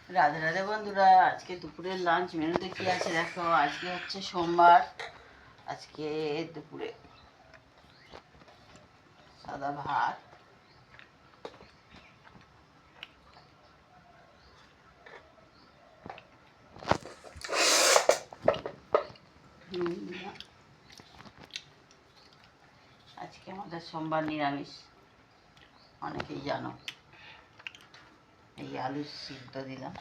রাধে রাধে বন্ধুরা, আজকে দুপুরের লাঞ্চ মেনুতে কি আছে দেখো। আজকে হচ্ছে সোমবার। আজকে দুপুরে সাদা ভাত, আজকে আমাদের সোমবার নিরামিষ, অনেকেই জানো। এই আলু সিদ্ধ দিলাম।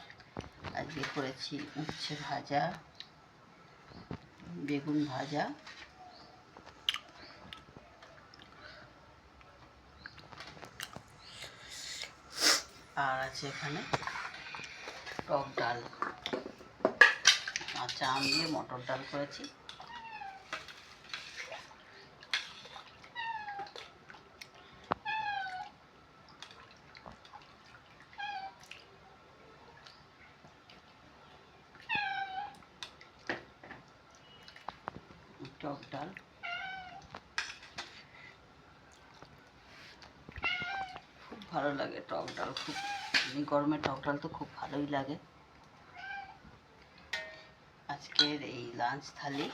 আজকে করেছি উচ্ছে ভাজা, বেগুন ভাজা, আর আছে এখানে টক ডাল, কাঁচা আম দিয়ে মটর ডাল করেছি। টক ডাল খুব ভালো লাগে, টক ডাল খুব গরমে টক ডাল তো খুব ভালোই লাগে। আজকের এই লাঞ্চ থালি,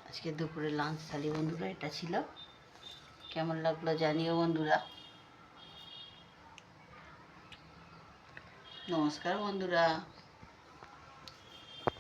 আজকে দুপুরের লাঞ্চ থালি বন্ধুরা এটা ছিল। কেমন লাগলো জানিও বন্ধুরা। নমস্কার বন্ধুরা।